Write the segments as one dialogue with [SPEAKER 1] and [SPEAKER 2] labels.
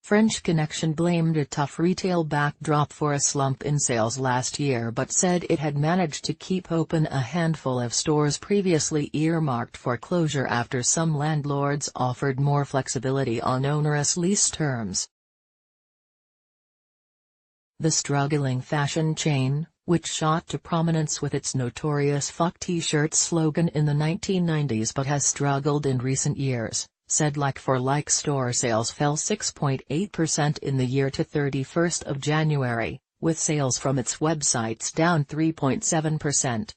[SPEAKER 1] French Connection blamed a tough retail backdrop for a slump in sales last year but said it had managed to keep open a handful of stores previously earmarked for closure after some landlords offered more flexibility on onerous lease terms. The struggling fashion chain, which shot to prominence with its notorious "Fuck T-shirt" slogan in the 1990s but has struggled in recent years, said like-for-like store sales fell 6.8% in the year to 31st of January, with sales from its websites down 3.7%.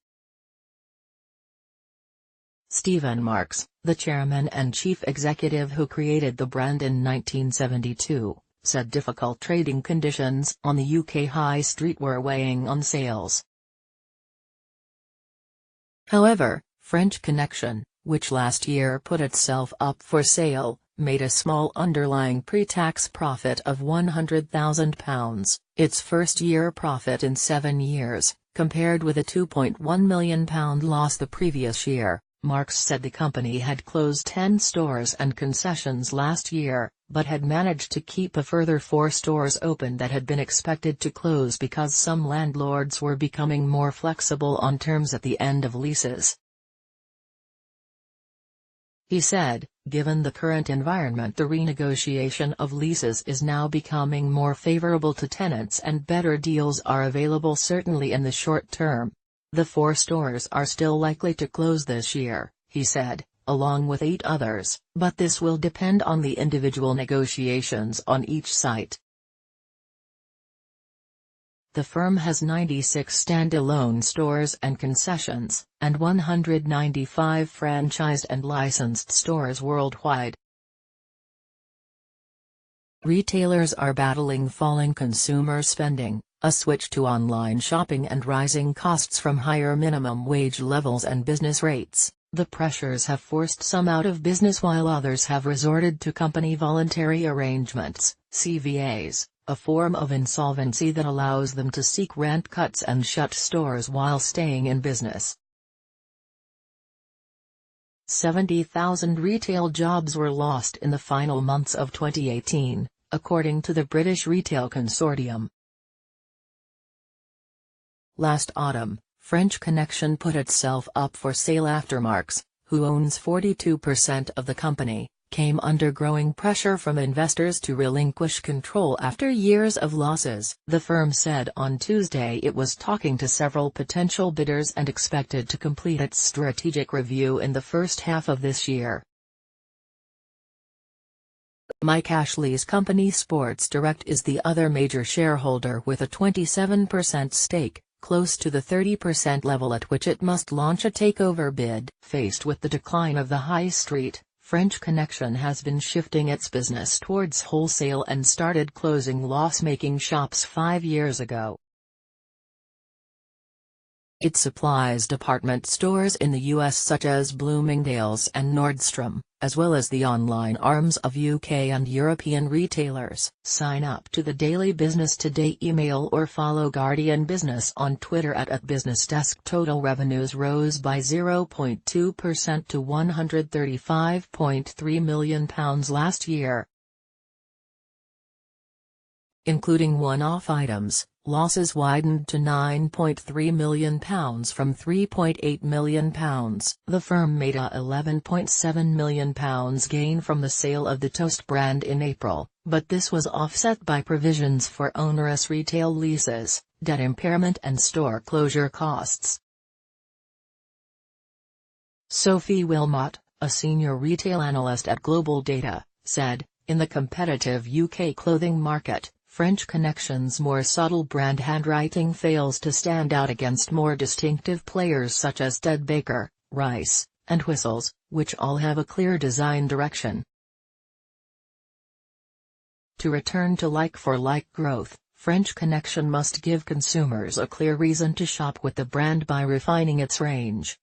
[SPEAKER 1] Stephen Marks, the chairman and chief executive who created the brand in 1972, said difficult trading conditions on the UK high street were weighing on sales. However, French Connection, which last year put itself up for sale, made a small underlying pre-tax profit of £100,000, its first-year profit in 7 years, compared with a £2.1 million loss the previous year. Marks said the company had closed 10 stores and concessions last year, but had managed to keep a further 4 stores open that had been expected to close because some landlords were becoming more flexible on terms at the end of leases. He said, given the current environment, the renegotiation of leases is now becoming more favorable to tenants and better deals are available certainly in the short term. The 4 stores are still likely to close this year, he said, along with 8 others, but this will depend on the individual negotiations on each site. The firm has 96 standalone stores and concessions, and 195 franchised and licensed stores worldwide. Retailers are battling falling consumer spending, a switch to online shopping and rising costs from higher minimum wage levels and business rates. The pressures have forced some out of business while others have resorted to company voluntary arrangements, CVAs, a form of insolvency that allows them to seek rent cuts and shut stores while staying in business. 70,000 retail jobs were lost in the final months of 2018, according to the British Retail Consortium. Last autumn, French Connection put itself up for sale after Marks, who owns 42% of the company, came under growing pressure from investors to relinquish control after years of losses. The firm said on Tuesday it was talking to several potential bidders and expected to complete its strategic review in the first half of this year. Mike Ashley's company Sports Direct is the other major shareholder with a 27% stake, close to the 30% level at which it must launch a takeover bid. Faced with the decline of the high street, French Connection has been shifting its business towards wholesale and started closing loss-making shops 5 years ago. It supplies department stores in the U.S. such as Bloomingdale's and Nordstrom, as well as the online arms of UK and European retailers. Sign up to the Daily Business Today email or follow Guardian Business on Twitter at @BusinessDesk. Total revenues rose by 0.2% to £135.3 million last year. Including one-off items, losses widened to £9.3 million from £3.8 million. The firm made a £11.7 million gain from the sale of the Toast brand in April, but this was offset by provisions for onerous retail leases, debt impairment and store closure costs. Sophie Wilmot, a senior retail analyst at Global Data, said, in the competitive UK clothing market, French Connection's more subtle brand handwriting fails to stand out against more distinctive players such as Ted Baker, Rice, and Whistles, which all have a clear design direction. To return to like-for-like growth, French Connection must give consumers a clear reason to shop with the brand by refining its range,